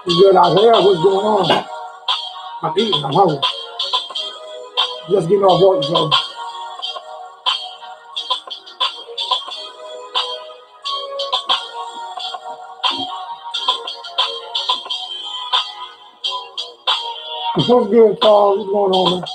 You good out here? What's going on? I'm eating. I'm hungry. Just getting off work, so what's good, Charles? What's going on, man?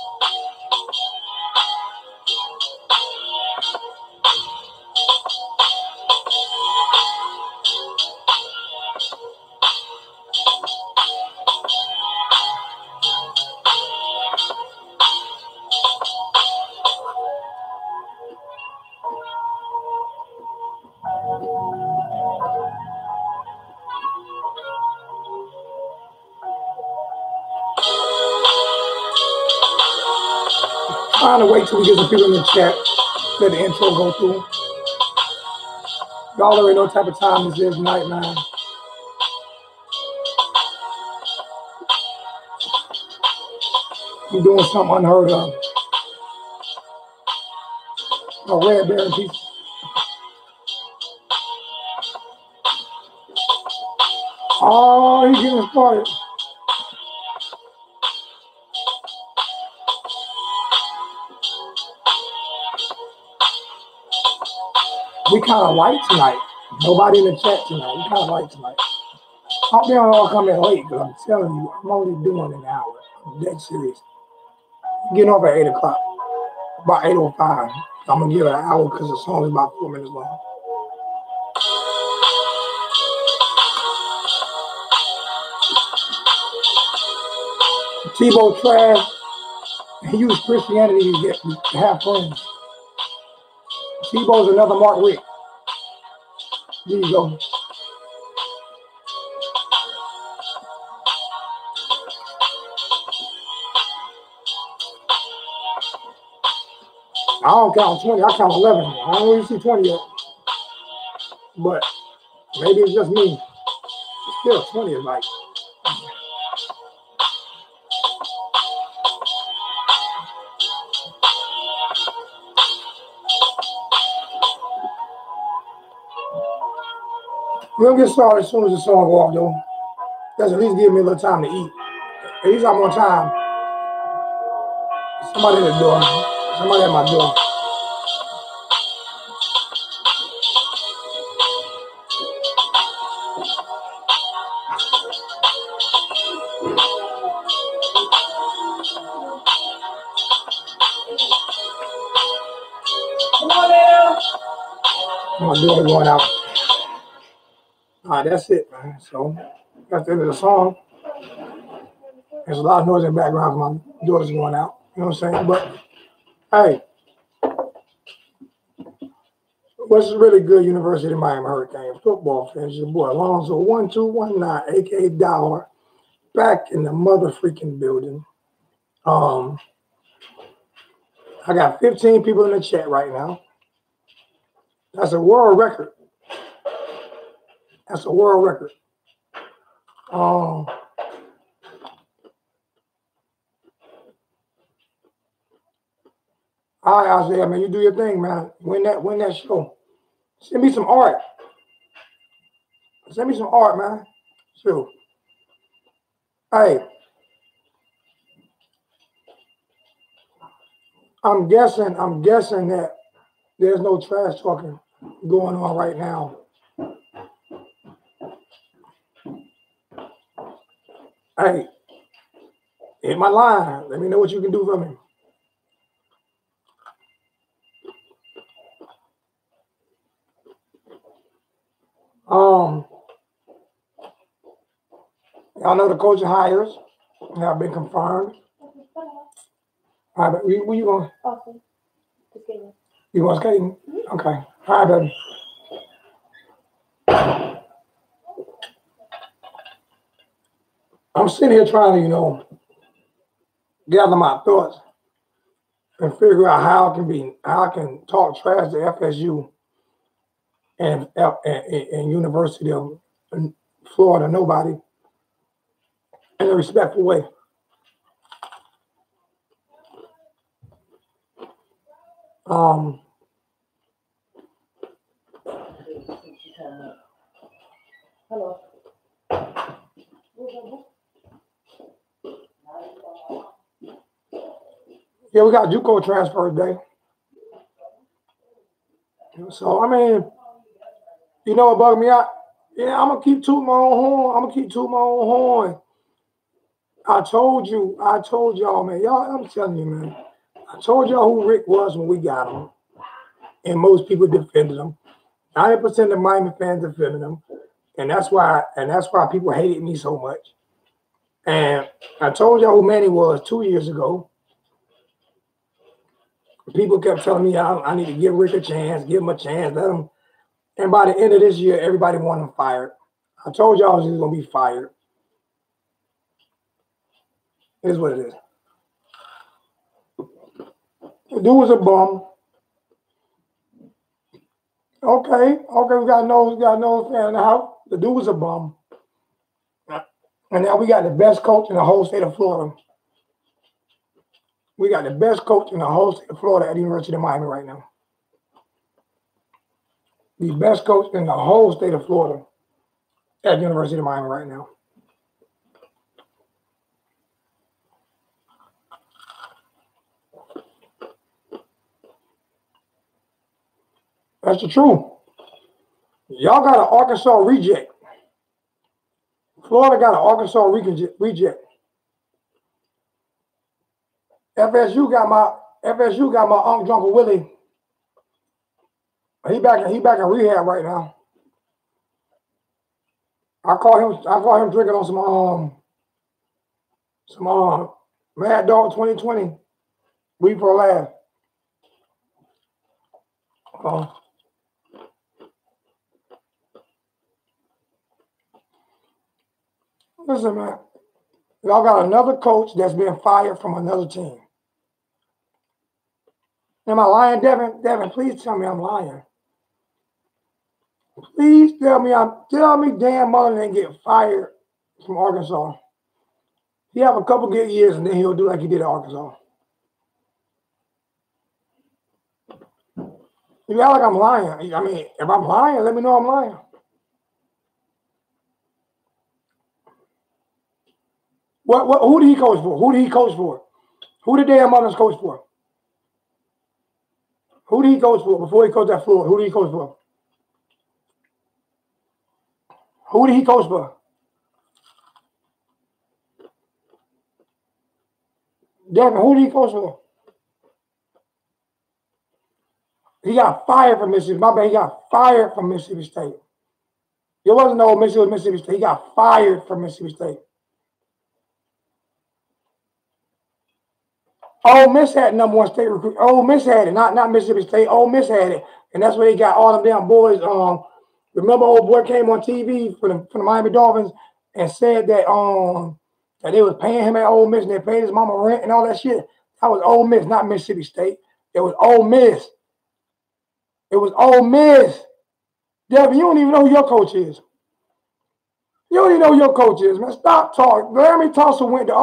Trying to wait till we get some people in the chat. Let the intro go through. Y'all already know what type of time this is tonight, man. We're doing something unheard of. A red berry piece. Oh, he's getting started. We kind of light tonight. Nobody in the chat tonight. We kind of light tonight. I hope they don't all come in late, because I'm telling you, I'm only doing an hour. I'm dead serious. Getting off at 8 o'clock. About 8:05. I'm going to give it an hour because the song is about 4 minutes long. Tebow trash. He used Christianity to have friends. Tebow's another Mark Richt. There you go. I don't count 20. I count 11. I don't really see 20 yet. But maybe it's just me. Still, 20 is like. We'll get started as soon as the song go off, though. That's at least give me a little time to eat. At least I'm on time. Somebody at the door. Somebody at my door. My door going out. All right, that's it, man. So that's the end of the song. There's a lot of noise in the background. My daughter's going out. You know what I'm saying? But hey, what's really good? University of Miami Hurricanes football fans. Your boy Alonzo 1219, aka Dollar, back in the mother freaking building. I got 15 people in the chat right now. That's a world record. That's a world record. All right, Isaiah, man, you do your thing, man. Win that show. Send me some art. Send me some art, man. Sure. Hey, I'm guessing that there's no trash talking going on right now. Hey, hit my line. Let me know what you can do for me. Y'all know the coaching hires have been confirmed. All right, where you going? Austin. You going skating? Mm-hmm. Okay. All right, baby. I'm sitting here trying to, gather my thoughts and figure out how I can talk trash to FSU and University of Florida, nobody, in a respectful way. Hello. Yeah, we got JUCO transfer today. So, I mean, you know what bugged me out? Yeah, I'm going to keep tooting my own horn. I told y'all, man. I'm telling you, man. I told y'all who Richt was when we got him. And most people defended him. 90% of Miami fans defended him. And that's why people hated me so much. And I told y'all who Manny was 2 years ago. People kept telling me I need to give Rick a chance, give him a chance, let him. And by the end of this year, everybody wanted him fired. I told y'all he was going to be fired. It is what it is. The dude was a bum. Okay, we got Noles fan in the house. The dude was a bum. And now we got the best coach in the whole state of Florida. We got the best coach in the whole state of Florida at the University of Miami right now. The best coach in the whole state of Florida at the University of Miami right now. That's the truth. Y'all got an Arkansas reject. Florida got an Arkansas reject. FSU got my Uncle Willie. He back in rehab right now. I call him drinking on some Mad Dog 2020 week for last. Listen, man. Y'all got another coach that's been fired from another team. Am I lying, Devin? Devin, please tell me I'm lying. Please tell me Dan Mullen didn't get fired from Arkansas. He have a couple good years and then he'll do like he did at Arkansas. You act like I'm lying. I mean, if I'm lying, let me know I'm lying. Who did he coach for? Who did Dan Mullen coach for? Who did he coach for before he coached at Florida? Who did he coach for? Who did he coach for? Devin, who did he coach for? He got fired from Mississippi. My bad, he got fired from Mississippi State. It wasn't no Mississippi State. He got fired from Mississippi State. Ole Miss had #1 state recruit. Ole Miss had it, not Mississippi State. Ole Miss had it, and that's where he got all them damn boys. Remember, old boy came on TV for the Miami Dolphins and said that that they was paying him at Ole Miss and they paid his mama rent and all that shit. That was Ole Miss, not Mississippi State. It was Ole Miss. It was Ole Miss. Devin, you don't even know who your coach is. You don't even know who your coach is, man. Stop talking. Laramie Tunsil went to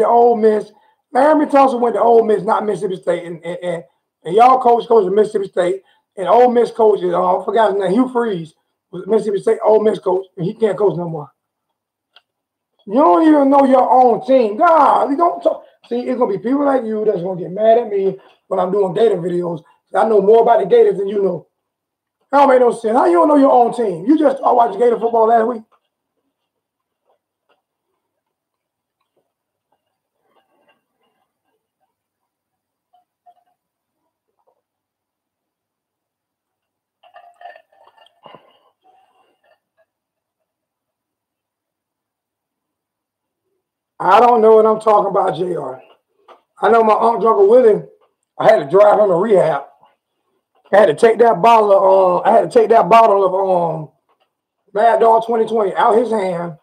Ole Miss. Laramie Tunsil went to Ole Miss, not Mississippi State. And y'all coach goes to Mississippi State. And Ole Miss coach is, I forgot his name, Hugh Freeze, was Mississippi State Ole Miss coach, and he can't coach no more. You don't even know your own team. God, you don't talk. See, it's going to be people like you that's going to get mad at me when I'm doing Gator videos. I know more about the Gators than you know. That don't make no sense. How you don't know your own team? You just watched Gator football last week. I don't know what I'm talking about, JR. I know my Uncle Willie, I had to drive him to rehab. I had to take that bottle of Mad Dog 2020 out his hand.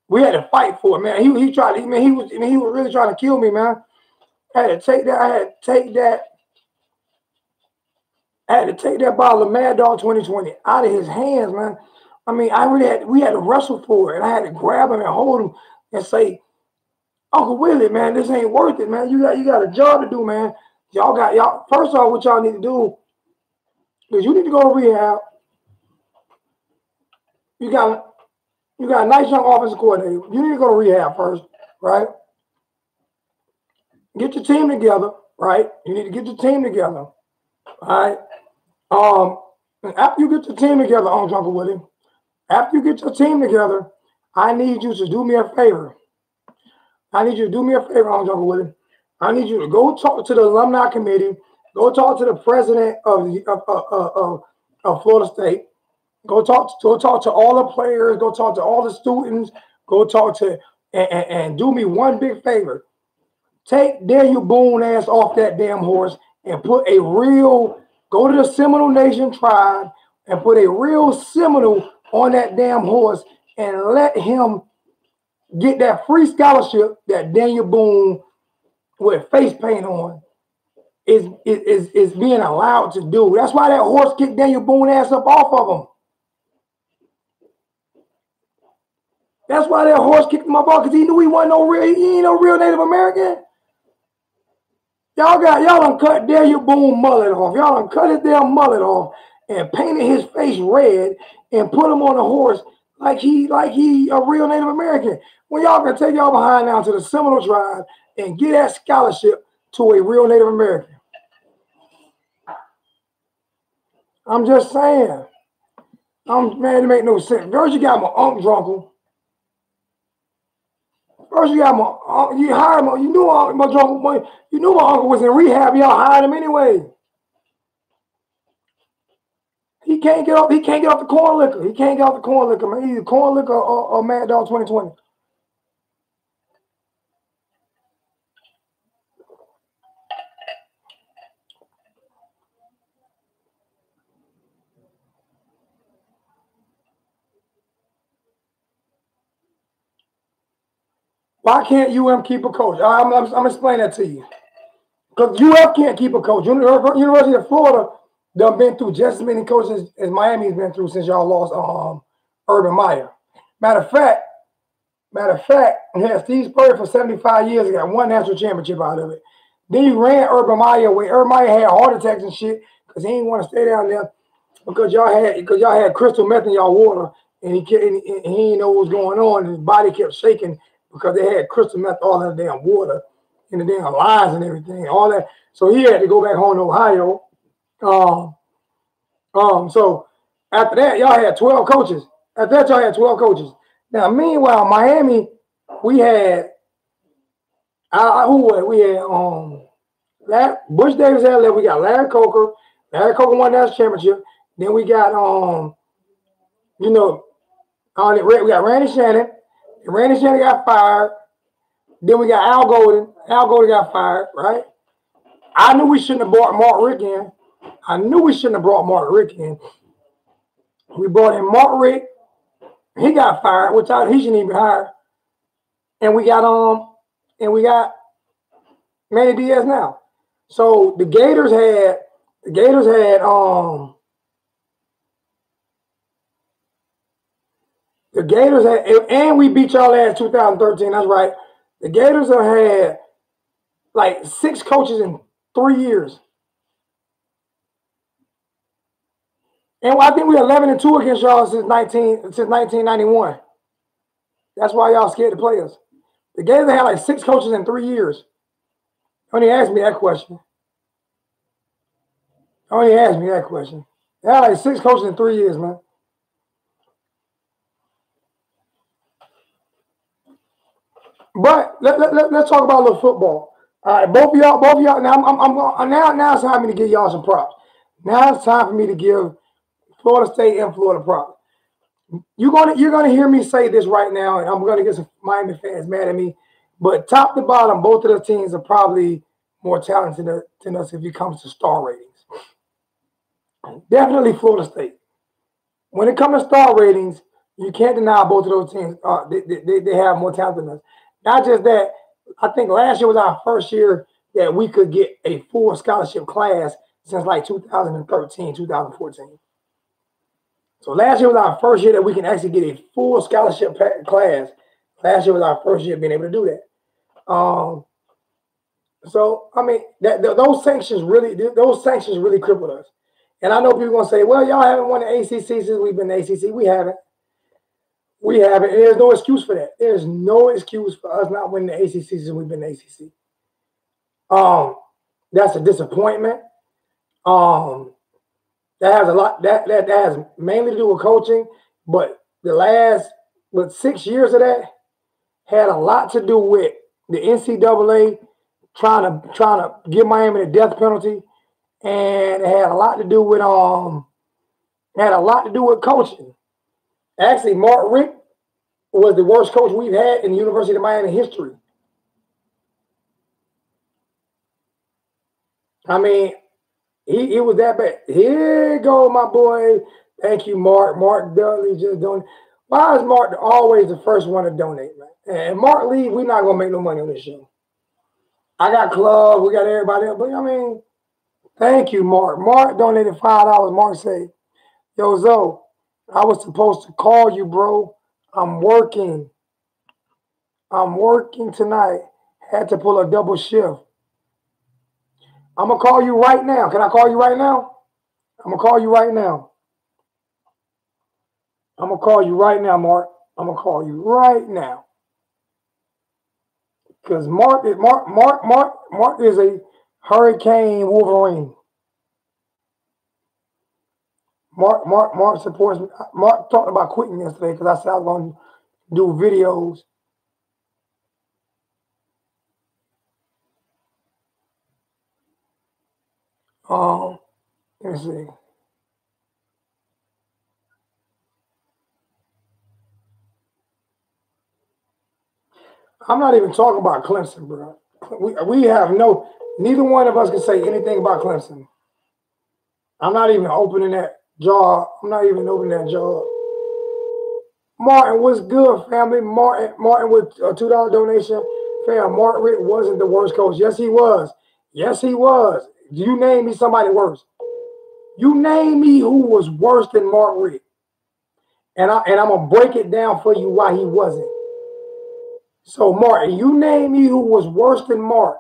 We had to fight for it, man. He was really trying to kill me, man. I had to take that bottle of Mad Dog 2020 out of his hands, man. I mean, we had to wrestle for it, and I had to grab him and hold him and say, Uncle Willie, man, this ain't worth it, man. You got a job to do, man. First off, what y'all need to do is you need to go to rehab. You got a nice young offensive coordinator. You need to go to rehab first, right? Get your team together, right? You need to get your team together, all right? After you get your team together, Uncle Willie, after you get your team together, I need you to do me a favor. I need you to do me a favor, Uncle Willie. I need you to go talk to the alumni committee. Go talk to the president of Florida State. Go talk to all the players. Go talk to all the students. Go talk to and do me one big favor. Take Daniel Boone ass off that damn horse and put a real. Go to the Seminole Nation tribe and put a real Seminole on that damn horse and let him get that free scholarship that Daniel Boone with face paint on is being allowed to do. That's why that horse kicked Daniel Boone ass up off of him. That's why that horse kicked him up off, because he knew he wasn't no real Native American. Y'all done cut Daniel Boone mullet off. Y'all done cut his damn mullet off and painted his face red and put him on a horse like he a real Native American. When y'all can take y'all behind now to the Seminole tribe and get that scholarship to a real Native American. I'm just saying. Man, it make no sense. First you got my drunkle. First you got my you hired my, you knew my drunkle, you knew my uncle was in rehab. Y'all hired him anyway. He can't get off the corn liquor. He can't get off the corn liquor, man. Either corn liquor or Mad Dog 2020. Why can't UM keep a coach? I'm explaining that to you. Because UF can't keep a coach. University of Florida done been through just as many coaches as Miami's been through since y'all lost Urban Meyer. Matter of fact, he had Steve Spurrier for 75 years and got one national championship out of it. Then he ran Urban Meyer away. Urban Meyer had heart attacks and shit because he didn't want to stay down there because y'all had crystal meth in y'all water and he didn't know what was going on and his body kept shaking because they had crystal meth all in the damn water and the damn lines and everything, all that. So he had to go back home to Ohio. So after that, y'all had 12 coaches. After that, y'all had 12 coaches. Now, meanwhile, Miami, we had Bush Davis had left. We got Larry Coker. Larry Coker won that championship. Then we got we got Randy Shannon. Randy Shannon got fired. Then we got Al Golden. Al Golden got fired, right? I knew we shouldn't have brought Mark Richt in. We brought in Mark Richt. He got fired, which he shouldn't even hire. And we got Manny Diaz now. So the Gators had and we beat y'all ass 2013. That's right. The Gators have had like 6 coaches in 3 years. And I think we're 11-2 against y'all since 1991. That's why y'all scared to play us. The Gators had like 6 coaches in 3 years. Don't even ask me that question. They had like 6 coaches in 3 years, man. But let's talk about a little football. All right, both of y'all. Now it's time for me to give y'all some props. Now it's time for me to give Florida State and Florida props. You're gonna hear me say this right now, and I'm gonna get some Miami fans mad at me. But top to bottom, both of the teams are probably more talented than us if it comes to star ratings. Definitely Florida State. When it comes to star ratings, you can't deny both of those teams. They have more talent than us. Not just that, I think last year was our first year that we could get a full scholarship class since like 2013, 2014. So last year was our first year that we can actually get a full scholarship class. Last year was our first year being able to do that. So I mean, those sanctions really crippled us. And I know people are gonna say, "Well, y'all haven't won the ACC since we've been in the ACC." We haven't. And there's no excuse for that. There's no excuse for us not winning the ACC since we've been in the ACC. That's a disappointment. That has a lot that has mainly to do with coaching, but the last 6 years of that had a lot to do with the NCAA trying to give Miami the death penalty, and it had a lot to do with coaching. Actually, Mark Richt was the worst coach we've had in the University of Miami history. I mean, he was that bad. Here you go, my boy. Thank you, Mark. Mark Dudley just doing. Why is Mark always the first one to donate, man? And Mark leave, we're not gonna make no money on this show. I got club, we got everybody else, but I mean, thank you, Mark. Mark donated $5. Mark said, "Yo, Zoe, I was supposed to call you, bro. I'm working tonight. Had to pull a double shift. I'm gonna call you right now. Can I call you right now? I'm gonna call you right now. I'm gonna call you right now, Mark. I'm gonna call you right now. Because Mark is a Hurricane Wolverine. Mark supports me. Mark talked about quitting yesterday because I said I was going to do videos. Let me see. I'm not even talking about Clemson, bro. We have neither one of us can say anything about Clemson. I'm not even opening that jar. I'm not even opening that jar. Martin, what's good, family? Martin with a $2 donation. Fam, Martin Richt wasn't the worst coach. Yes, he was. Yes, he was. You name me somebody worse. You name me who was worse than Mark Richt. And I'm gonna break it down for you why he wasn't. So Martin, you name me who was worse than Mark.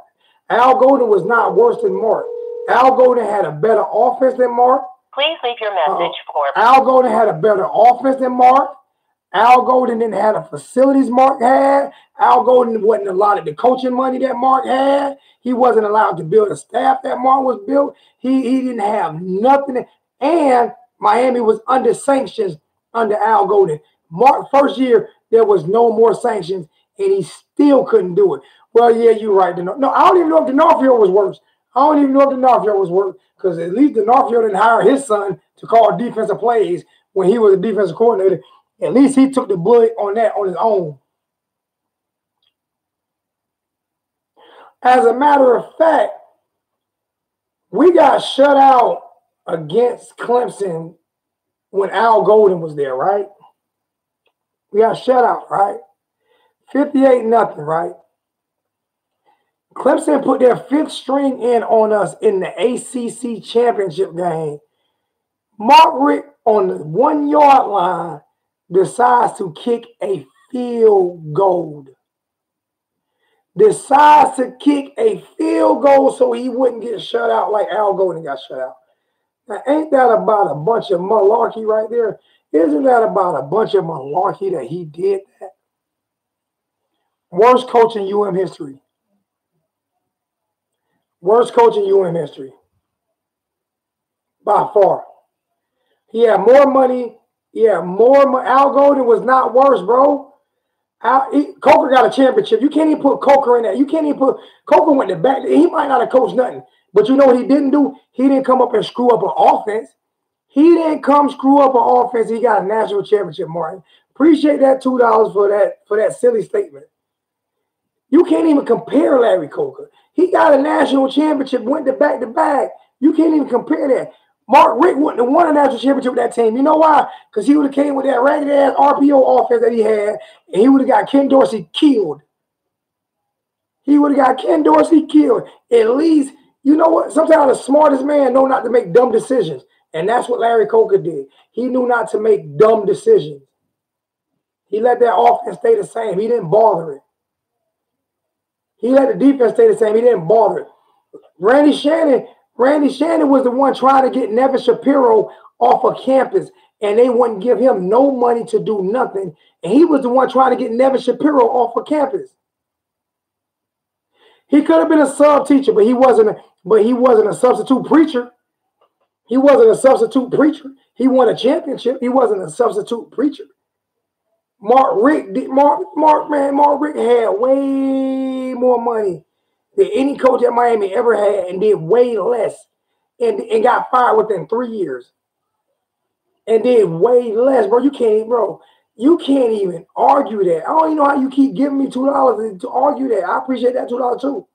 Al Golden was not worse than Mark. Al Golden had a better offense than Mark. Please leave your message for Al Golden had a better offense than Mark. Al Golden didn't have the facilities Mark had. Al Golden wasn't allotted the coaching money that Mark had. He wasn't allowed to build a staff that Mark was built. He didn't have nothing. And Miami was under sanctions under Al Golden. Mark first year, there was no more sanctions, and he still couldn't do it. Well, yeah, you're right. No, I don't even know if the Northfield was worse. I don't even know if the Northfield was worse because at least the Northfield didn't hire his son to call defensive plays when he was a defensive coordinator. At least he took the bullet on that on his own. As a matter of fact, we got shut out against Clemson when Al Golden was there, right? We got shut out, right? 58-0, right? Clemson put their fifth string in on us in the ACC championship game. Mark Richt on the 1 yard line decides to kick a field goal. Decides to kick a field goal so he wouldn't get shut out like Al Golden got shut out. Now, ain't that about a bunch of malarkey right there? Isn't that about a bunch of malarkey that he did that? Worst coach in UM history. Worst coach in UM history. By far. He had more money. Al Golden was not worse, bro. Coker got a championship. You can't even put Coker in that. You can't even put Coker went to back. He might not have coached nothing. But you know what he didn't do? He didn't come up and screw up an offense. He didn't come screw up an offense. He got a national championship, Martin. Appreciate that $2 for that silly statement. You can't even compare Larry Coker. He got a national championship, went to back-to-back. You can't even compare that. Mark Richt wouldn't have won a national championship with that team. You know why? Because he would have came with that ragged-ass RPO offense that he had, and he would have got Ken Dorsey killed. He would have got Ken Dorsey killed. At least, you know what? Sometimes the smartest man know not to make dumb decisions, and that's what Larry Coker did. He knew not to make dumb decisions. He let that offense stay the same. He didn't bother it. He let the defense stay the same. He didn't bother it. Randy Shannon was the one trying to get Nevin Shapiro off of campus, and they wouldn't give him no money to do nothing. And he was the one trying to get Nevin Shapiro off of campus. He could have been a sub teacher, but he wasn't a substitute preacher. He wasn't a substitute preacher. He won a championship. He wasn't a substitute preacher. Mark Richt had way more money than any coach at Miami ever had, and did way less, and got fired within 3 years. And did way less, bro. You can't even argue that. I don't even know how you keep giving me $2 to argue that. I appreciate that $2 too.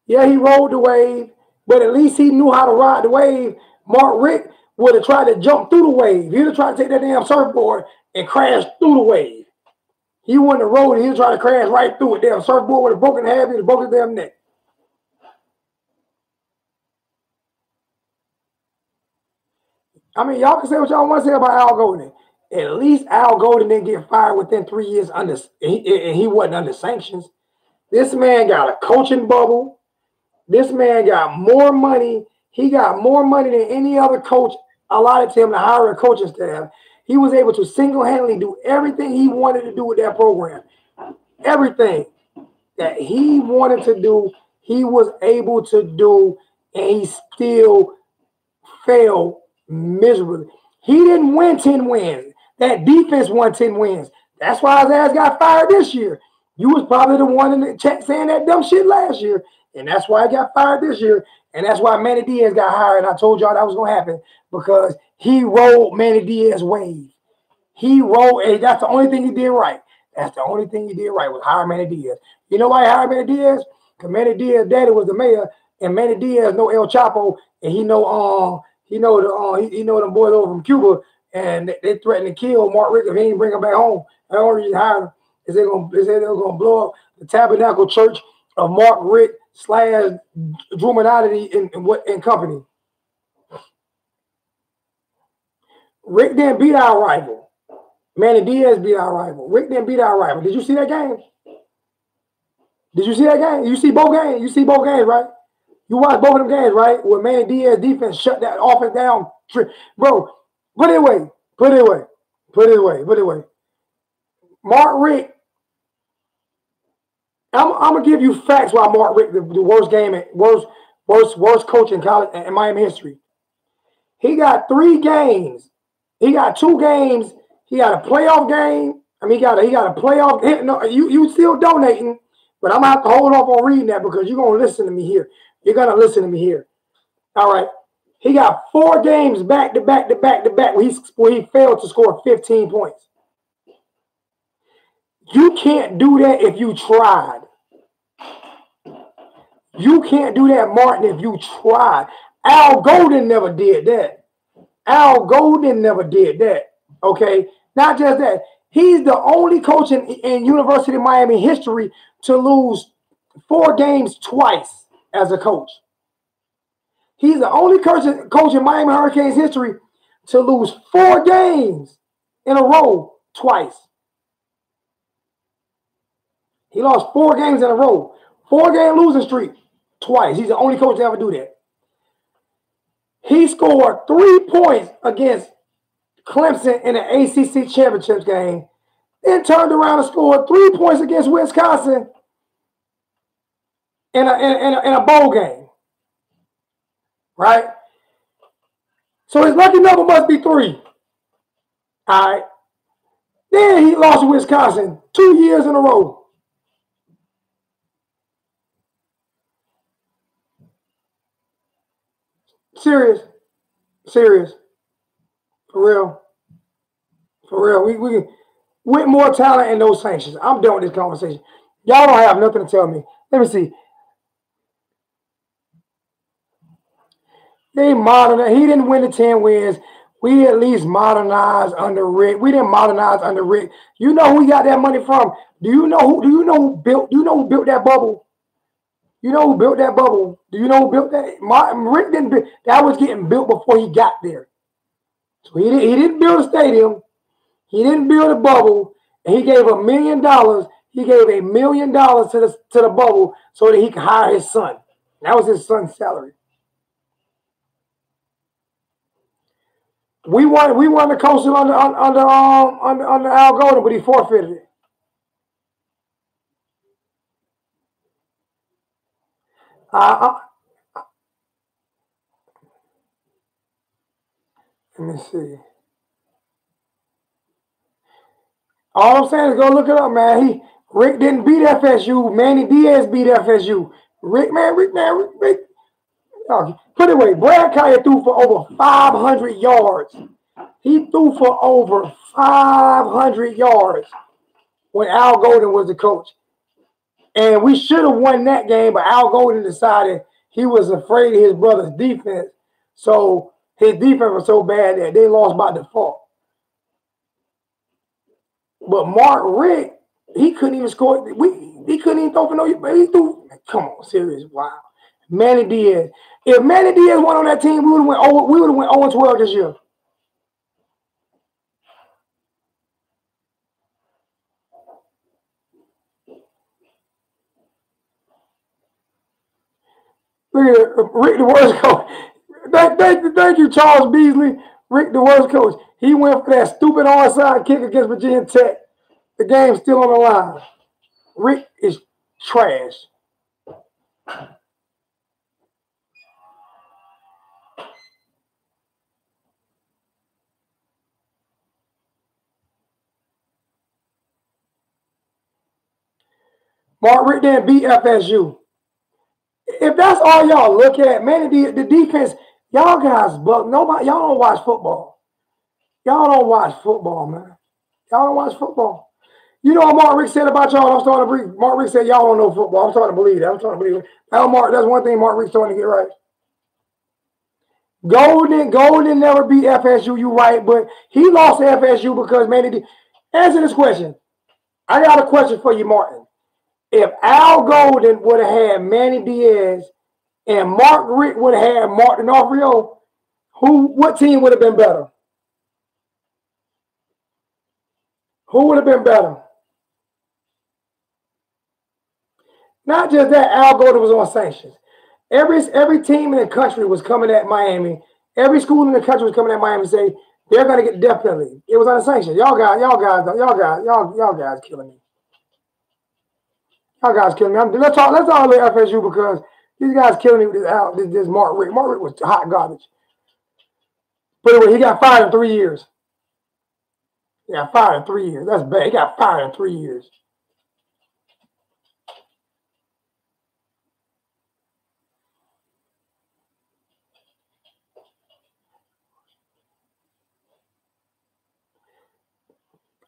Yeah, he rode the wave, but at least he knew how to ride the wave. Mark Richt would have tried to jump through the wave. He'd have tried to take that damn surfboard and crash through the wave. He wouldn't have rode it. He'd try to crash right through it. Damn surfboard would have broken half. He'd have broken his damn neck. I mean, y'all can say what y'all want to say about Al Golden. At least Al Golden didn't get fired within 3 years and he wasn't under sanctions. This man got a coaching bubble. This man got more money. He got more money than any other coach allotted to him to hire a coaching staff. He was able to single-handedly do everything he wanted to do with that program. Everything that he wanted to do, he was able to do, and he still failed miserably. He didn't win 10 wins. That defense won 10 wins. That's why his ass got fired this year. You was probably the one in the chat saying that dumb shit last year, and that's why he got fired this year. And that's why Manny Diaz got hired. And I told y'all that was going to happen because he rolled Manny Diaz's wave. He rolled, and that's the only thing he did right. That's the only thing he did right was hire Manny Diaz. You know why he hired Manny Diaz? Because Manny Diaz's daddy was the mayor, and Manny Diaz know El Chapo, and he know them boys over from Cuba, and they threatened to kill Mark Richt if he didn't bring him back home. And the only reason they hired him is they were gonna blow up the Tabernacle Church of Mark Richt / Drumanati and company. Richt didn't beat our rival. Manny Diaz beat our rival. Richt didn't beat our rival. Did you see that game? Did you see that game? You see both games. You see both games, right? You watch both of them games, right? Where Manny Diaz defense shut that offense down. Bro, put it away. Mark Richt, I'm gonna give you facts why Mark Richt the worst game, worst coach in college in Miami history. He got 3 games. He got 2 games. He got a playoff game. I mean, he got a playoff. No, you still donating, but I'm gonna have to hold off on reading that because you're gonna listen to me here. You're gonna listen to me here. All right. He got 4 games back to back where he failed to score 15 points. You can't do that if you tried. You can't do that, Martin, if you tried. Al Golden never did that. Okay? Not just that. He's the only coach in University of Miami history to lose 4 games twice as a coach. He's the only coach in Miami Hurricanes history to lose 4 games in a row twice. He lost 4 games in a row. 4-game losing streak twice. He's the only coach to ever do that. He scored 3 points against Clemson in the ACC championship game, then turned around and scored 3 points against Wisconsin in a bowl game. Right? So his lucky number must be 3. All right. Then he lost to Wisconsin 2 years in a row. Serious. For real. We with more talent and those sanctions. I'm done with this conversation. Y'all don't have nothing to tell me. Let me see. They modernized. He didn't win the 10 wins. We at least modernized under Richt. We didn't modernize under Richt. You know who he got that money from? Do you know who built that bubble? You know who built that bubble? Do you know who built that? Richt didn't build, that was getting built before he got there. So he didn't build a stadium. He didn't build a bubble. And he gave $1 million. He gave $1 million to the bubble so that he could hire his son. That was his son's salary. We won the coastal under Al Golden, but he forfeited it. Let me see. All I'm saying is go look it up, man. Rick didn't beat FSU. Manny Diaz beat FSU. Rick. Oh, put it away. Brad Kaya threw for over 500 yards. He threw for over 500 yards when Al Golden was the coach. And we should have won that game, but Al Golden decided he was afraid of his brother's defense. So his defense was so bad that they lost by default. But Mark Richt, he couldn't even score. He couldn't even throw for no. He threw. Come on, serious. Wow. Manny Diaz. If Manny Diaz went on that team, we would have went 0-12 this year. Look at Rick, the worst coach. Thank you, Charles Beasley. Rick, the worst coach. He went for that stupid onside kick against Virginia Tech. The game's still on the line. Rick is trash. Mark Richt didn't beat FSU. If that's all y'all look at, man, the defense, y'all guys, but nobody, y'all don't watch football. Y'all don't watch football, man. Y'all don't watch football. You know what Mark Richt said about y'all? I'm starting to believe. Mark Richt said y'all don't know football. I'm starting to believe that. I'm starting to believe it. That's one thing Mark Richt's starting to get right. Golden never beat FSU. You right, but he lost to FSU because man, answer this question. I got a question for you, Martin. If Al Golden would have had Manny Diaz and Mark Richt would have had Martin D'Onofrio, what team would have been better? Who would have been better? Not just that, Al Golden was on sanctions. Every team in the country was coming at Miami. Every school in the country was coming at Miami and say they're gonna get the death penalty. It was on sanctions. Y'all guys killing me. Y'all guys killing me. Let's talk about FSU because these guys killing me with this Mark Richt. Mark Richt was hot garbage. But anyway, he got fired in 3 years. He got fired in 3 years. That's bad. He got fired in 3 years.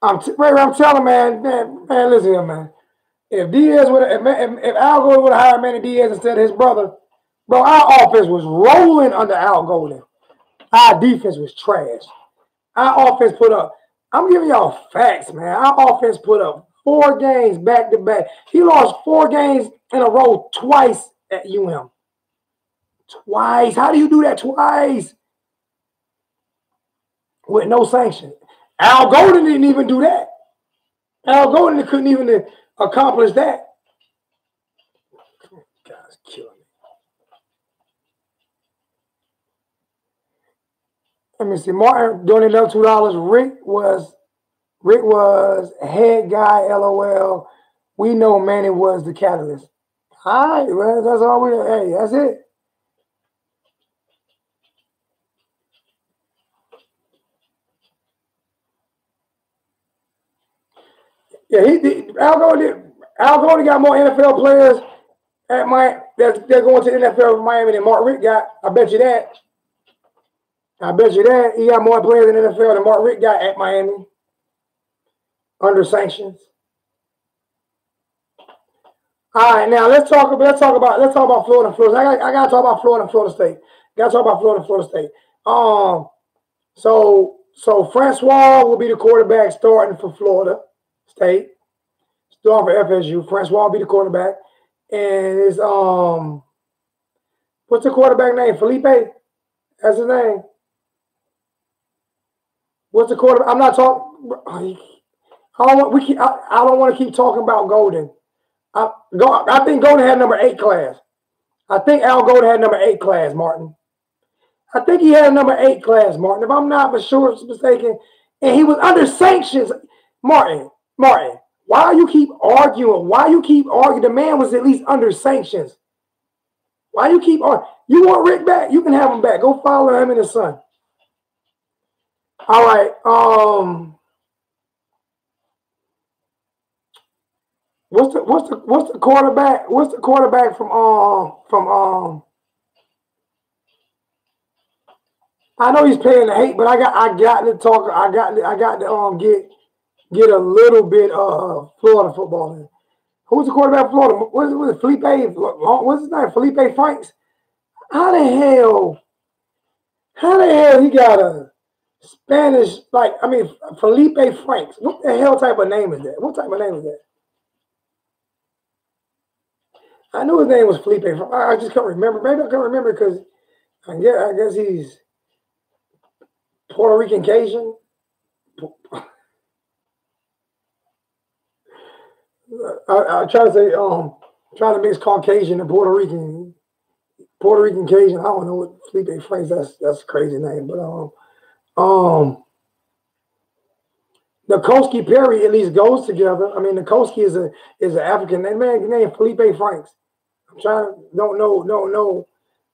I'm telling man, listen here, man. If Al Golden would have hired Manny Diaz instead of his brother, bro, our offense was rolling under Al Golden. Our defense was trash. Our offense put up. I'm giving y'all facts, man. Our offense put up 4 games back to back. He lost 4 games in a row twice at UM. Twice. How do you do that twice? With no sanction. Al Golden didn't even do that. Al Golden couldn't even accomplish that. Guys killing me. Let me see. Martin donated another $2. Rick was head guy, LOL. We know Manny was the catalyst. All right, well, that's all hey, that's it. Yeah, Al Golden got more NFL players at they're going to the NFL from Miami than Mark Richt got. I bet you that. He got more players in the NFL than Mark Richt got at Miami under sanctions. All right, now let's talk about Florida and Florida. I gotta talk about Florida and Florida State. So Francois will be the quarterback starting for Florida State. Starting for FSU. Francois will be the quarterback. And it's what's the quarterback name? Felipe? That's his name. What's the quarterback? I'm not talking. I don't want to keep talking about Golden. I think Golden had number 8 class. I think Al Golden had number 8 class, Martin. I think he had a number 8 class, Martin. If I'm not mistaken, and he was under sanctions. Martin, why you keep arguing? The man was at least under sanctions. Why you keep on? You want Rick back? You can have him back. Go follow him and his son. All right. What's the quarterback? What's the quarterback from I know he's paying the hate, but I got to talk. I got to get a little bit of Florida football in. Who's the quarterback of Florida? What is it, Felipe? What's his name? Felipe Franks. How the hell he got a Spanish, Felipe Franks. What the hell type of name is that? What type of name is that? I knew his name was Felipe. I just can't remember. Maybe I can't remember because I guess he's Puerto Rican Cajun. I try to say try to mix Caucasian and Puerto Rican Cajun. I don't know what Felipe Franks. That's a crazy name, but Nikoski Perry at least goes together. I mean, Nikoski is an African man named Felipe Franks. I'm trying don't know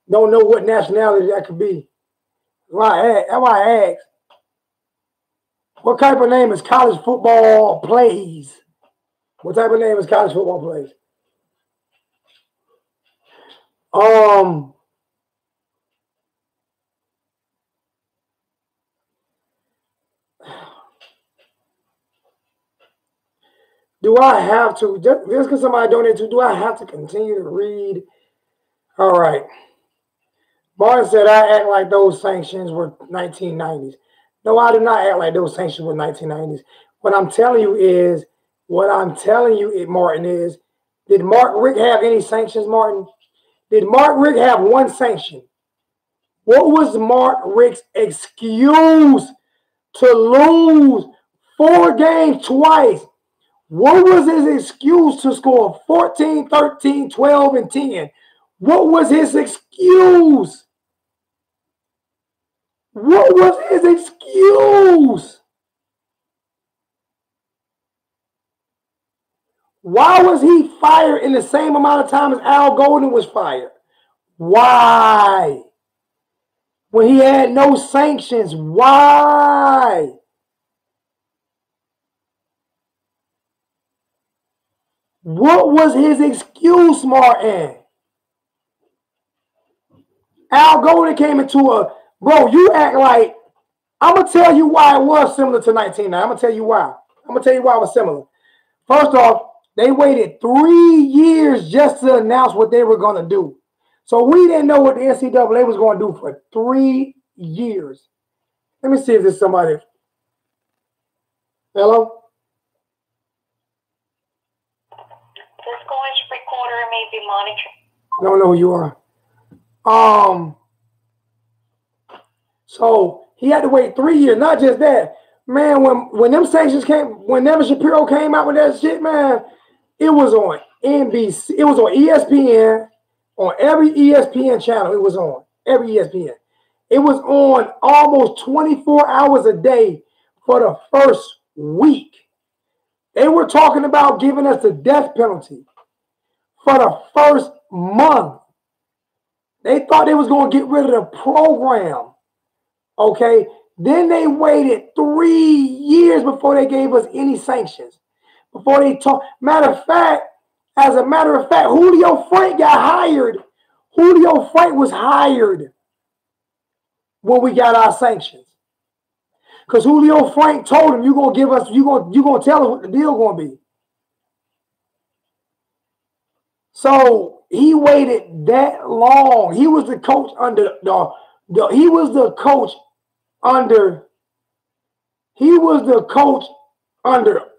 what nationality that could be. That's why I asked. What type of name is college football plays? What type of name is college football plays? Do I have to, just because somebody donated to, do I have to continue to read? All right. Martin said, I act like those sanctions were 1990s. No, I do not act like those sanctions were 1990s. What I'm telling you, Martin, is, did Mark Richt have any sanctions, Martin? Did Mark Richt have one sanction? What was Mark Richt's excuse to lose 4 games twice? What was his excuse to score 14, 13, 12, and 10? What was his excuse? What was his excuse? Why was he fired in the same amount of time as Al Golden was fired? Why? When he had no sanctions, why? What was his excuse, Martin? Al Golden came into bro, you act like, I'm going to tell you why it was similar to 1990. I'm going to tell you why. I'm going to tell you why it was similar. First off, they waited 3 years just to announce what they were going to do. So we didn't know what the NCAA was going to do for 3 years. Let me see if there's somebody. Hello? This college recorder may be monitored. I don't know who you are. So he had to wait 3 years. Not just that, man. When them sanctions came, when Nevin Shapiro came out with that shit, man, it was on NBC. It was on ESPN, on every ESPN channel. It was on every ESPN. It was on almost 24 hours a day for the first week. They were talking about giving us the death penalty for the first month. They thought they was going to get rid of the program. Okay, then they waited 3 years before they gave us any sanctions. Before they talk. As a matter of fact, Julio Frank got hired. Julio Frank was hired when we got our sanctions. Because Julio Frank told him, you're gonna tell us what the deal gonna be. So he waited that long. He was the coach under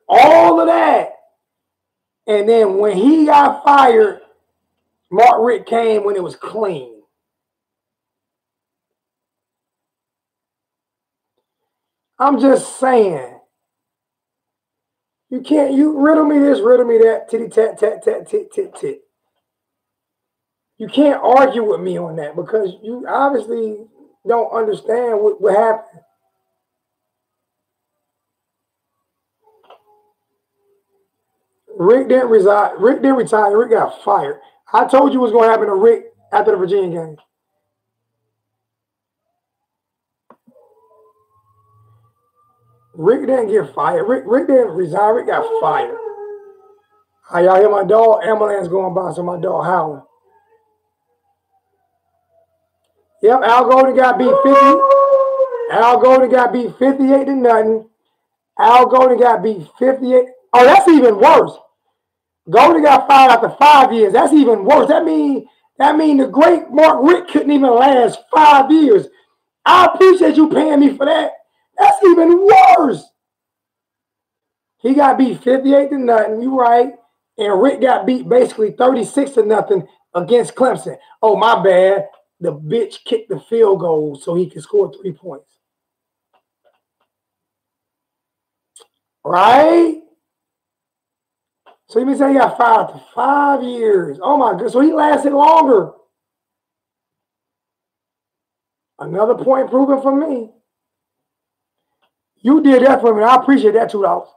all of that. And then when he got fired, Mark Richt came when it was clean. I'm just saying. You riddle me this, riddle me that, titty tat tat tat tit tit tit. You can't argue with me on that because you obviously don't understand what happened. Rick didn't retire. Rick got fired. I told you what's going to happen to Rick after the Virginia game. Rick didn't get fired. Rick didn't resign. Rick got fired. How y'all hear my dog ambulance going by? So my dog howling. Yep, Al Golden got beat 50. Al Golden got beat 58 to nothing. Al Golden got beat 58. Oh, that's even worse. Golden got fired after 5 years. That's even worse. That mean the great Mark Richt couldn't even last 5 years. I appreciate you paying me for that. That's even worse. He got beat 58 to nothing. You right. And Rick got beat basically 36 to nothing against Clemson. Oh, my bad. The bitch kicked the field goal so he could score 3 points. Right? So you mean say he got fired for 5 years. Oh my goodness. So he lasted longer. Another point improvement for me. You did that for me. I appreciate that $2.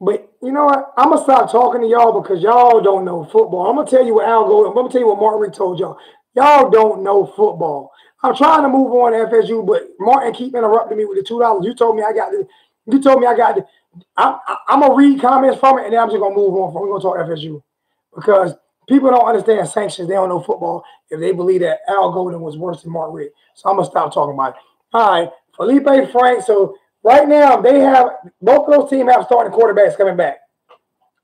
But you know what? I'm gonna stop talking to y'all because y'all don't know football. I'm gonna tell you what Al Golden. I'm gonna tell you what Martin Richt told y'all. Y'all don't know football. I'm trying to move on to FSU, but Martin keep interrupting me with the $2. You told me I got to. You told me I got to. I'm gonna read comments from it, and then I'm just gonna move on. We're gonna talk FSU because people don't understand sanctions. They don't know football if they believe that Al Golden was worse than Martin Richt. So I'm gonna stop talking about it. All right, Felipe Frank. So right now they have both of those teams have starting quarterbacks coming back.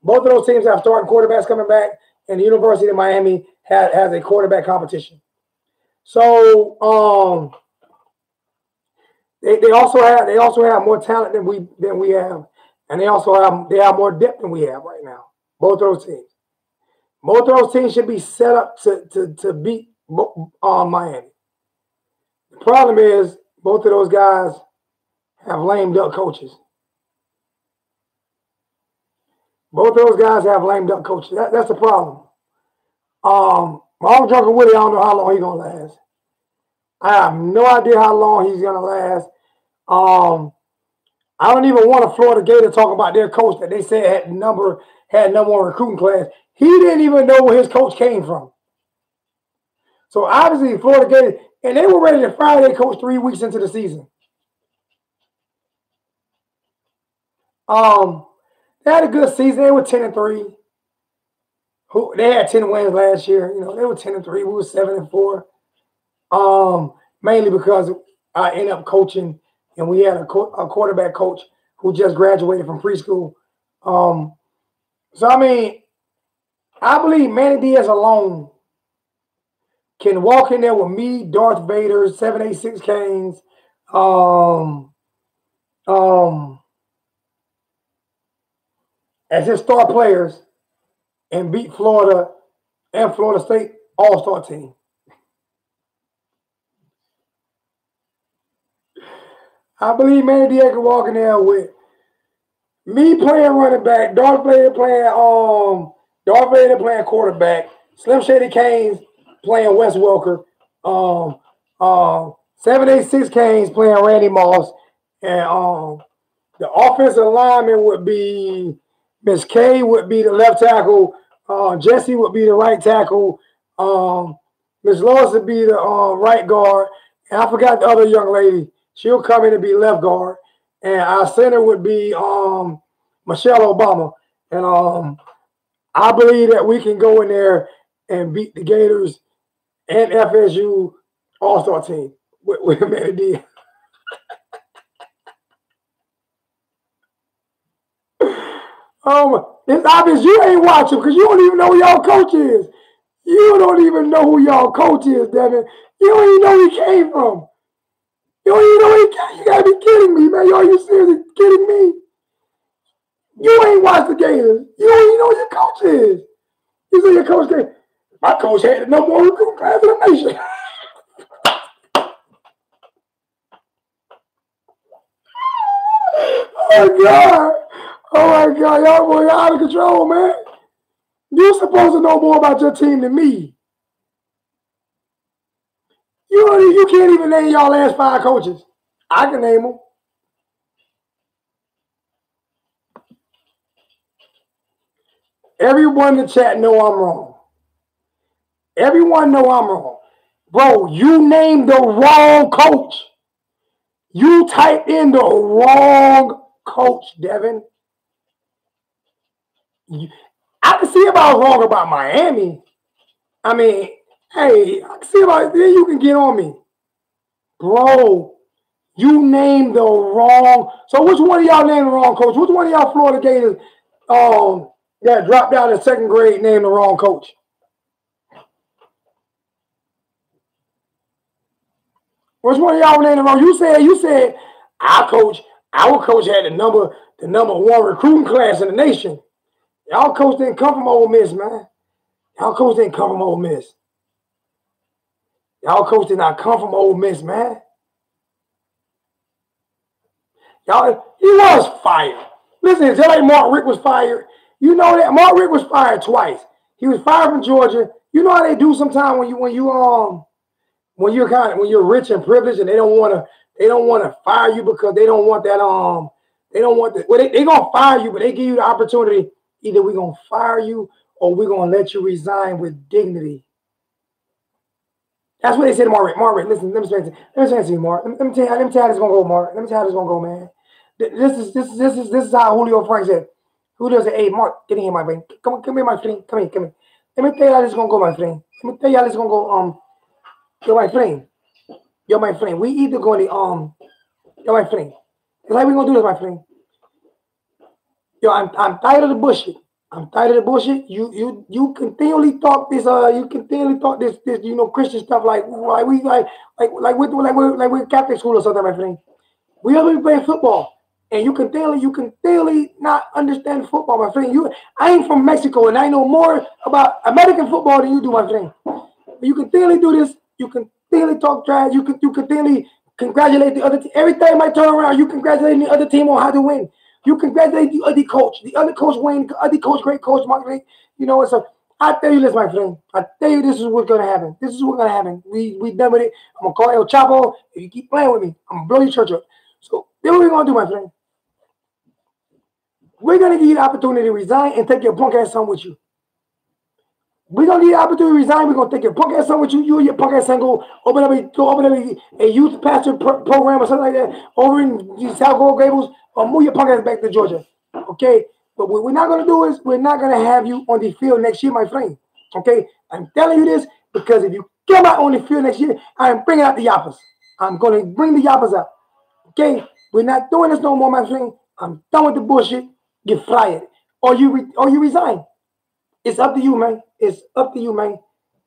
Both of those teams have starting quarterbacks coming back, and the University of Miami has a quarterback competition. So they also have more talent than we have, and they have more depth than we have right now. Both of those teams should be set up to beat Miami. The problem is both of those guys have lame duck coaches. Both of those guys have lame duck coaches. That's the problem. My own Drunken Willie, I don't know how long he's gonna last. I have no idea how long he's gonna last. I don't even want a Florida Gator talk about their coach that they said had number one recruiting class. He didn't even know where his coach came from. So obviously Florida Gator, and they were ready to fire their coach 3 weeks into the season. They had a good season. They were 10-3. They had 10 wins last year. You know, they were 10-3. We were 7-4. Mainly because I ended up coaching, and we had a quarterback coach who just graduated from preschool. So I mean, I believe Manny Diaz alone can walk in there with me, Darth Vader, 786 Canes, as his star players, and beat Florida and Florida State all-star team. I believe Manny Diaz can walk in there with me playing running back, Darth Vader playing quarterback, Slim Shady Canes playing Wes Welker, 786 Canes playing Randy Moss, and the offensive lineman would be Miss K would be the left tackle, Jesse would be the right tackle, Miss Lois would be the right guard, and I forgot the other young lady. She'll come in and be left guard, and our center would be Michelle Obama. And I believe that we can go in there and beat the Gators and FSU all-star team with Manny Diaz. It's obvious you ain't watching because you don't even know who y'all coach is. You don't even know who y'all coach is, Devin. You don't even know where he came from. You don't even know where he came. You gotta be kidding me, man. Are you seriously kidding me? You ain't watched the Gators. You don't even know who your coach is. You say your coach came. My coach had the number one recruiting class in the nation. Oh my God. Oh my God. Y'all boy, y'all out of control, man. You're supposed to know more about your team than me. You can't even name y'all last 5 coaches. I can name them. Everyone in the chat know I'm wrong. Everyone know I'm wrong. Bro, you named the wrong coach. You typed in the wrong coach, Devin. I can see if I was wrong about Miami. I mean, hey, I can see about then you can get on me. Bro, you named the wrong. So which one of y'all named the wrong coach? Which one of y'all Florida Gators that dropped out in second grade named the wrong coach? Which one of y'all named the wrong? You said our coach had the number one recruiting class in the nation. Y'all coach didn't come from Ole Miss, man. Y'all coach didn't come from Ole Miss. Y'all coach did not come from Ole Miss, man. Y'all, he was fired. Listen, just like Mark Richt was fired. You know that Mark Richt was fired twice. He was fired from Georgia. You know how they do sometimes when you're rich and privileged and they don't want to fire you because they don't want that they gonna fire you, but they give you the opportunity. Either we're gonna fire you or we're gonna let you resign with dignity. That's what they said to Mark Richt. Mark Richt, listen, let me say to you, Mark. Let me tell you how this gonna go, Mark. Let me tell you how this gonna go, man. This is how Julio Frank said. Julio said, "Hey, Mark, get in here, my friend. Come here, my friend. Come here. Let me tell you how this gonna go, my friend. Let me tell you how this gonna go. Yo, my friend. We either going to yo, my friend. It's like we gonna do this, my friend. Yo, I'm tired of the bullshit. You continually talk this Christian stuff like we're Catholic school or something, my friend. We are be playing football. And you continually not understand football, my friend. I ain't from Mexico and I know more about American football than you do, my friend. You continually do this, you continually talk trash, you continually congratulate the other team. Every time I turn around, you congratulate the other team on how to win. You congratulate the other coach. The other coach win, other coach, great coach, Mark. You know what's up? I tell you this, my friend. I tell you this is what's gonna happen. This is what's gonna happen. We done with it. I'm gonna call El Chapo. If you keep playing with me, I'm gonna blow your church up. So then what we gonna do, my friend? We're gonna give you the opportunity to resign and take your punk ass son with you. We're gonna give you the opportunity to resign. We're gonna take your punk ass son with you. You and your punk ass son go open up a youth pastor program or something like that over in South Grove Gables, or move your punk ass back to Georgia. Okay? But what we're not gonna do is we're not gonna have you on the field next year, my friend. Okay? I'm telling you this because if you come out on the field next year, I'm bringing out the Yappas. I'm gonna bring the Yappas out. Okay? We're not doing this no more, my friend. I'm done with the bullshit. Get fired, or you resign. It's up to you, man. It's up to you, man.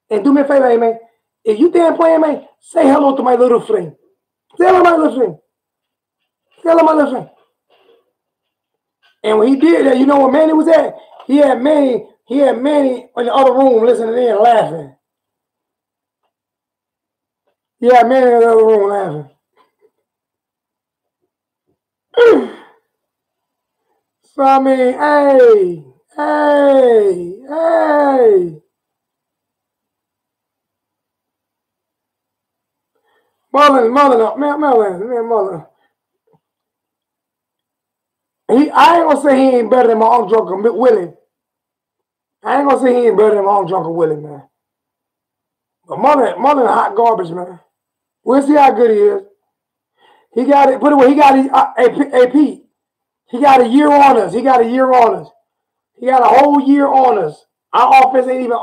And do me a favor, man. If you done playing, man, say hello to my little friend. Say hello to my little friend. Say hello to my little friend. And when he did that, you know where Manny was at? He had Manny in the other room listening in and laughing. He had Manny in the other room laughing. So I mean, hey. Merlin. I ain't gonna say he ain't better than my Uncle Drunker Willie. I ain't gonna say he ain't better than my Uncle Drunker Willie, man. But Merlin hot garbage, man. We'll see how good he is. He got it. Put it away. He got it. AP. He got a year on us. He got a whole year on us. Our offense ain't even.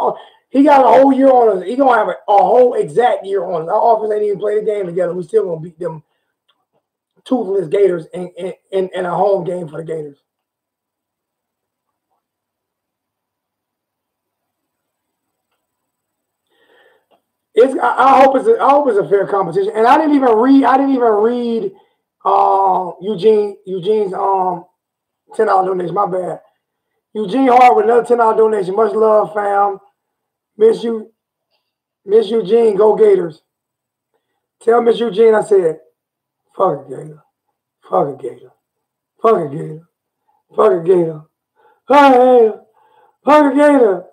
He got a whole year on us. He gonna have a whole exact year on us. Our offense ain't even played a game together. We still gonna beat them toothless Gators in a home game for the Gators. I hope it's a fair competition. And I didn't even read Eugene's $10 donation. My bad. Eugene Hart with another $10 donation. Much love, fam. Miss Eugene. Go Gators. Tell Miss Eugene I said, fuck a Gator. Fuck a Gator. Fuck a Gator. Fuck a Gator. Fuck a Gator. Fuck a Gator.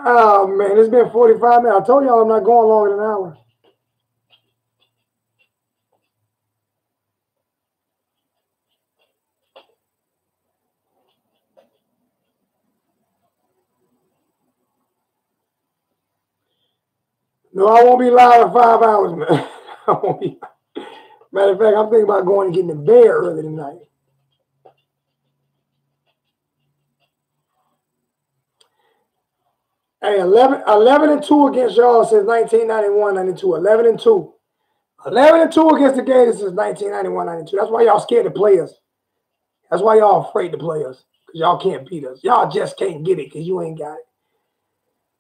Oh, man. It's been 45 minutes. I told y'all I'm not going longer than an hour. No, I won't be live in 5 hours, man. I won't be. Matter of fact, I'm thinking about going and getting in bed early tonight. Hey, 11-2 against y'all since 1991-92. 11-2. 11-2 against the Gators since 1991-92. That's why y'all scared to play us. That's why y'all afraid to play us. Because y'all can't beat us. Y'all just can't get it because you ain't got it.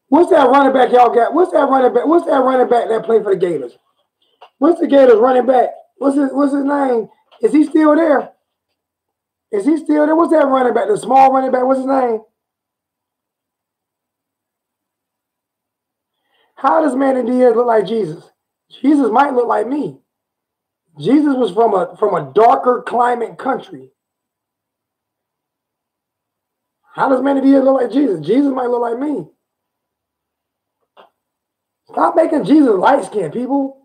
What's that running back y'all got? What's that running back? What's that running back that played for the Gators? What's the Gators running back? What's his name? Is he still there? Is he still there? What's that running back? The small running back, what's his name? How does Manny Diaz look like Jesus? Jesus might look like me. Jesus was from a darker climate country. How does Manny Diaz look like Jesus? Jesus might look like me. Stop making Jesus light skinned, people.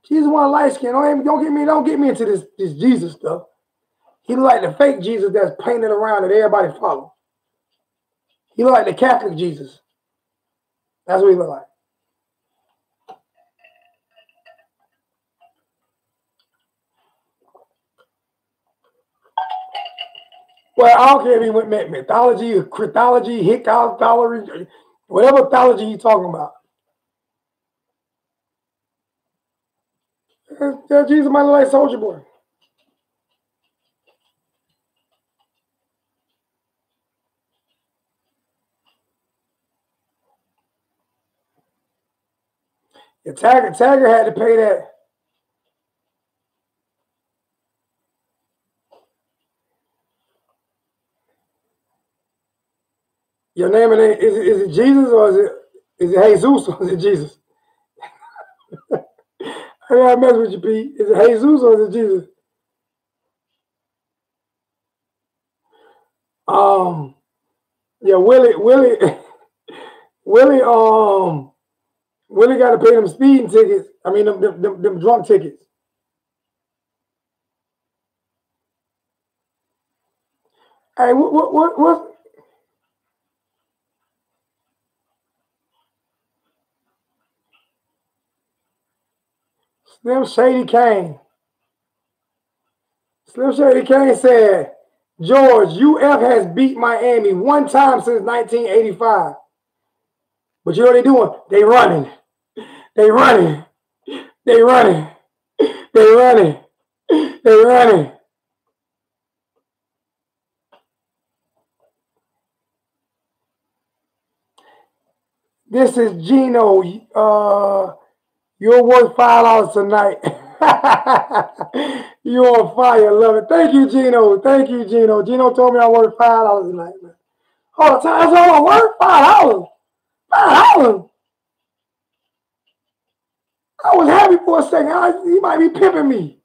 Jesus want light skin. Don't get me into this Jesus stuff. He look like the fake Jesus that's painted around that everybody follow. He look like the Catholic Jesus. That's what he look like. Well, I don't care if he went mythology or Christology, Hickology, whatever theology he's talking about. Jesus might look like Soldier Boy. Yeah, Tagger had to pay that. Your name and is it Jesus or is it Jesus or is it Jesus? I gotta mess with you, Pete. Is it Jesus or is it Jesus? Yeah, Willie, Willie got to pay them speeding tickets. I mean, them drunk tickets. Hey, what? Slim Shady Kane. Slim Shady Kane said, George, UF has beat Miami one time since 1985. But you know what they doing? They running. They running. They running. They running. They running. This is Gino. You're worth $5 tonight. You're on fire. Love it. Thank you, Gino. Thank you, Gino. Gino told me I'm worth $5 tonight, man. All the time. That's all I'm worth. $5. $5. I was happy for a second. He might be pimping me.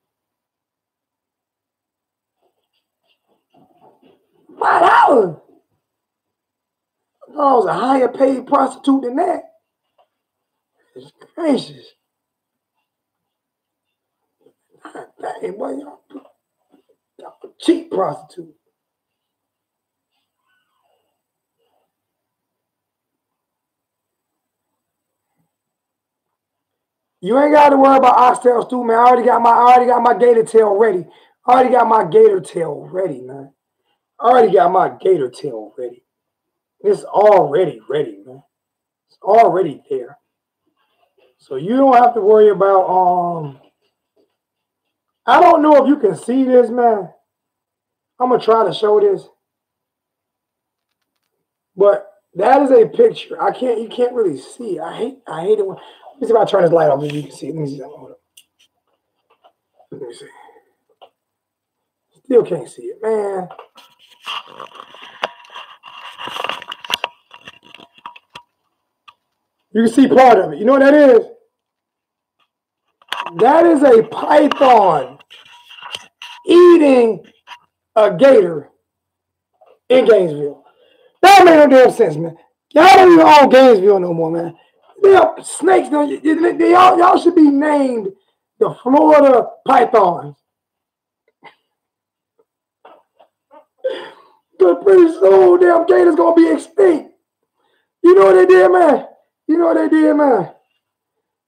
$5. I thought I was a higher paid prostitute than that. It's gracious. Dang, boy, y'all cheap prostitute. You ain't got to worry about oxtails too, man. I already got my gator tail ready. I already got my gator tail ready, man. I already got my gator tail ready. It's already ready, man. It's already there. So you don't have to worry about I don't know if you can see this, man. I'm gonna try to show this. But that is a picture. You can't really see. I hate it when let me see if I turn this light off so you can see. Let me see. Hold up. Let me see. Still can't see it, man. You can see part of it. You know what that is? That is a python eating a gator in Gainesville. That don't make no damn sense, man. Y'all don't even own Gainesville no more, man. Snakes, y'all should be named the Florida Pythons. But pretty soon, damn gators gonna be extinct. You know what they did, man? You know what they did, man?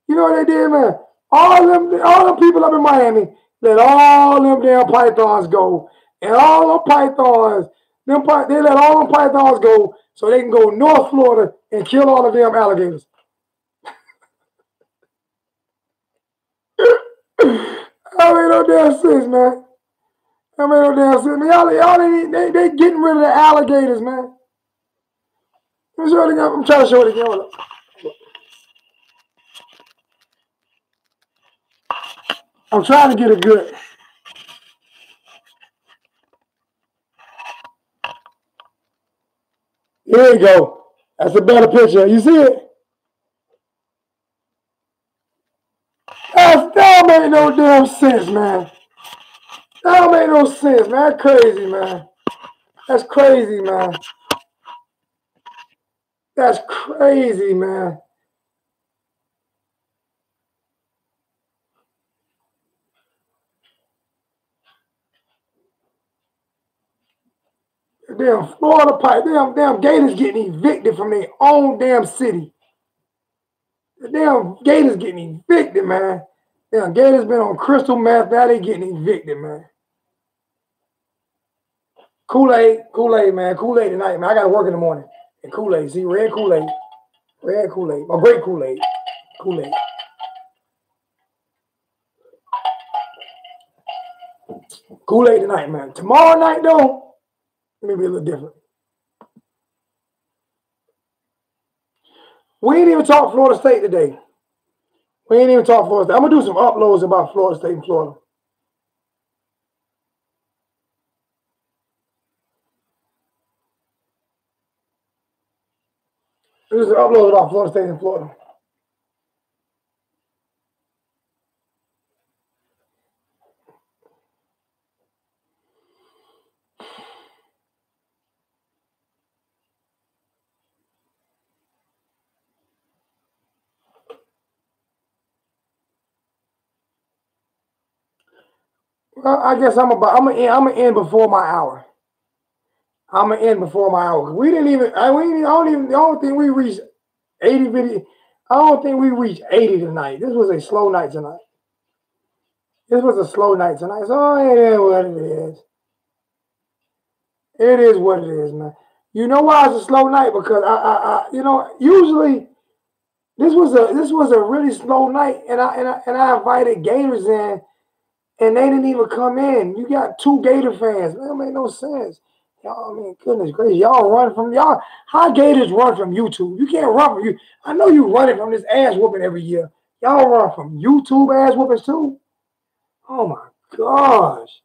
You know what they did, man? All them people up in Miami let all them damn pythons go. And all them pythons, they let all them pythons go so they can go North Florida and kill all the damn alligators. That made no damn sense, man. That made no damn sense. Man, they getting rid of the alligators, man. I'm trying to show it again. I'm trying to get it good. Here you go. That's a better picture. You see it? That don't make no damn sense, man. That don't make no sense, man. That's crazy, man. That's crazy, man. That's crazy, man. Damn Florida pipe, damn Gators getting evicted from their own damn city. The damn Gators getting evicted, man. Damn Gators been on crystal meth, now they getting evicted, man. Kool-Aid, man. Kool-Aid tonight, man. I gotta work in the morning. And Kool-Aid, see, red Kool-Aid. Red Kool-Aid. Oh, great Kool-Aid. Kool-Aid. Kool-Aid tonight, man. Tomorrow night, though, maybe a little different. We ain't even talk Florida State today. We ain't even talk Florida State. I'm going to do some uploads about Florida State and Florida. Do some uploads about Florida State and Florida. Well, I guess I'm gonna end before my hour. I'm gonna end before my hour. We didn't even. I don't think we reached 80 video. I don't think we reached 80 tonight. This was a slow night tonight. This was a slow night tonight. So it is what it is. It is what it is, man. You know why it's a slow night? Because usually this was a really slow night, and I invited Gators in. And they didn't even come in. You got 2 Gator fans. That make no sense. Y'all, I mean, goodness gracious. Y'all run from y'all. How Gators run from YouTube? You can't run from you. I know you running from this ass whooping every year. Y'all run from YouTube ass whoopings too? Oh my gosh.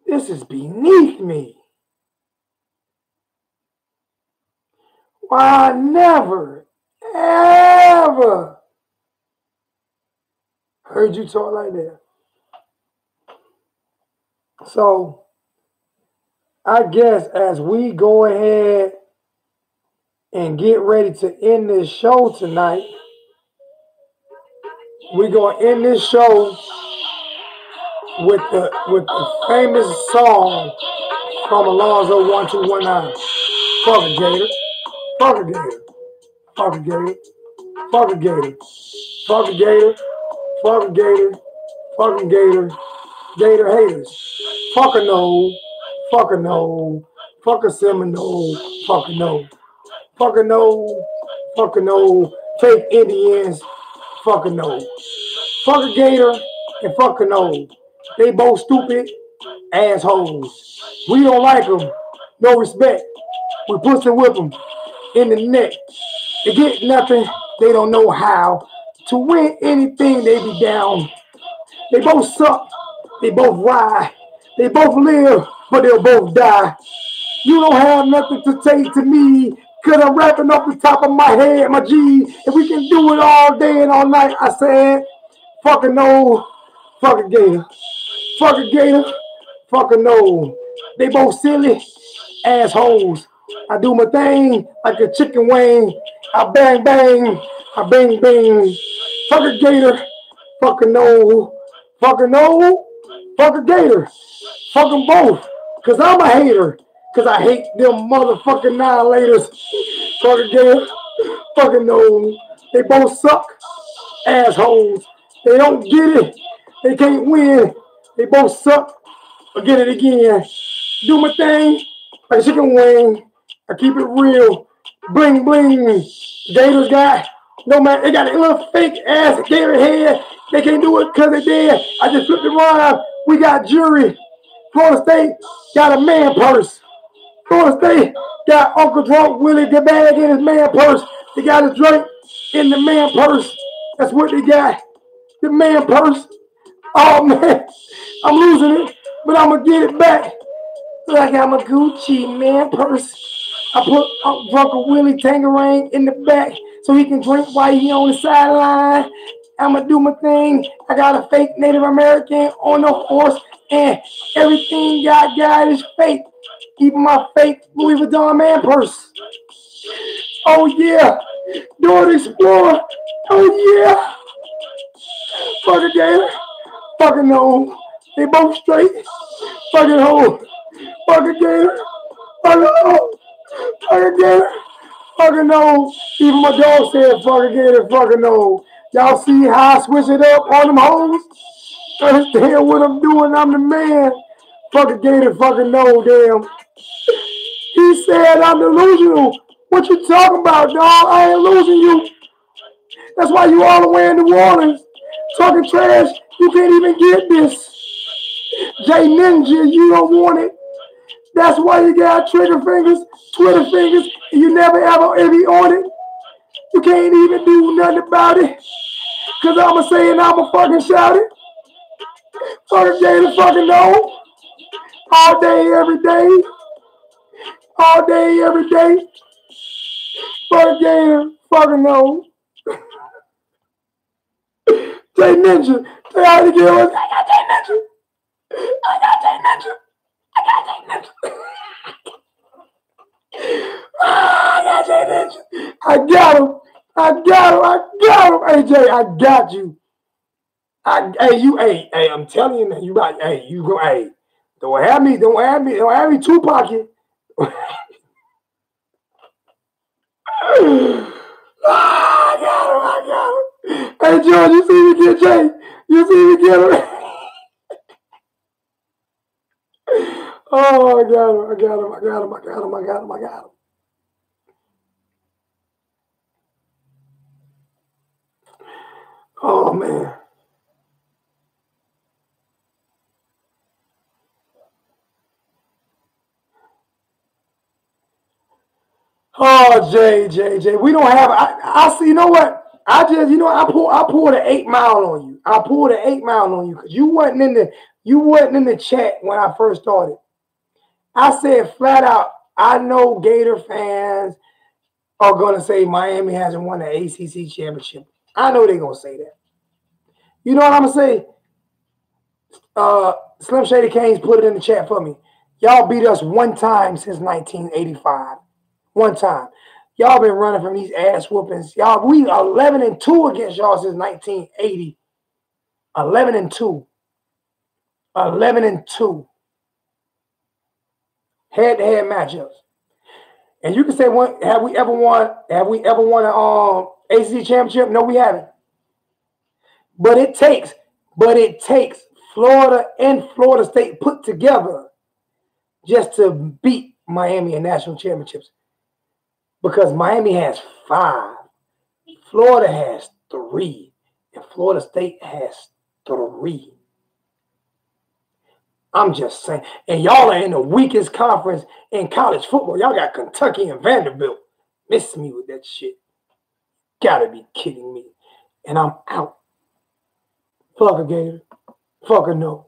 This is beneath me. Why I never, ever heard you talk like that. So, I guess as we go ahead and get ready to end this show tonight, we're going to end this show with the famous song from Alonzo 1219. Fuck a Gator. Fuck a Gator. Fuck a Gator. Fuck a Gator. Fuck a Gator. Fuck a Gator. Fucking Gator. Gator haters. Fuck a no. Fuck a no. Fuck a Seminole. Fuck a no. Fuck a no. Fuck a no. Fake Indians. Fuck a no. Fuck a Gator and fuck a no. They both stupid assholes. We don't like them. No respect. We pussy whip them in the neck. They get nothing. They don't know how. To win anything, they be down. They both suck. They both ride. They both live, but they'll both die. You don't have nothing to say to me, because I'm rapping off the top of my head, my G. And we can do it all day and all night. I said, fuck a no, fuck a Gator. Fuck a Gator, fuck a no. They both silly assholes. I do my thing like a chicken wing. I bang bang, I bang bang. Fuck a Gator, fuck a no. Fuck a no, fuck a Gator. Fuck them both, because I'm a hater. Because I hate them motherfucking annihilators. Fuck a Gator, Fucking no. They both suck. Assholes. They don't get it. They can't win. They both suck. I'll get it again. Do my thing like a chicken wing. I keep it real. Bling bling. Gators got no man. They got a little fake ass Gator head. They can't do it because they dead. I just flipped it around. We got jury. Florida State got a man purse. Florida State got Uncle Drunk Willie the bag in his man purse. They got his drink in the man purse. That's what they got. The man purse. Oh man, I'm losing it, but I'm gonna get it back. Like I'm a Gucci man purse. I put Drunken Willie Tangerine in the back so he can drink while he on the sideline. I'ma do my thing. I got a fake Native American on the horse, and everything I got is fake. Even my fake Louis Vuitton man purse. Oh yeah, Dora the Explorer. Oh yeah, fucking Gator. Fucking no. They both straight. Fucking hoe. Fucking Gator. Fucking hoe. Fucking Gator. Fucking no. Even my dog said fucking Gator. Fucking no. Y'all see how I switch it up on them hoes? Understand what I'm doing? I'm the man. Fucking Gator. Fucking no. Damn. He said I'm delusional. What you talking about, dog? I ain't losing you. That's why you all the way in New Orleans. Talking trash. You can't even get this. J Ninja, you don't want it. That's why you got trigger fingers, Twitter fingers, and you never ever be on it. You can't even do nothing about it. Cause I'ma say and I'ma fucking shout it. Fucking Gator fucking no. All day, every day. All day, every day. Fucking Gator fucking no. J Ninja, say how to get us. I got J Ninja. I got J Ninja. I got J Ninja. I got J Ninja. I got him. I got him. I got him. Hey, Jay, I got you. Hey, I'm telling you, man, you got, hey, you go, hey, don't have me Tupac it. I got him. Hey, George, you see me get Jay? You see me get him? Oh, I got him. Oh, man. Oh, Jay. We don't have, I see, you know what? I pulled an 8 Mile on you. I pulled an 8 Mile on you because you wasn't in the chat when I first started. I said flat out, I know Gator fans are gonna say Miami hasn't won the ACC championship. I know they're gonna say that. You know what I'm gonna say? Slim Shady Canes put it in the chat for me. Y'all beat us one time since 1985. One time. Y'all been running from these ass whoopings. Y'all, we 11-2 against y'all since 1980. 11-2. 11-2. Head-to-head matchups. And you can say, have we ever won an ACC championship? No, we haven't. But it takes Florida and Florida State put together just to beat Miami in national championships. Because Miami has 5, Florida has 3, and Florida State has 3. I'm just saying. And y'all are in the weakest conference in college football. Y'all got Kentucky and Vanderbilt. Miss me with that shit. Gotta be kidding me. And I'm out. Fuck a Gator. Fuck a no.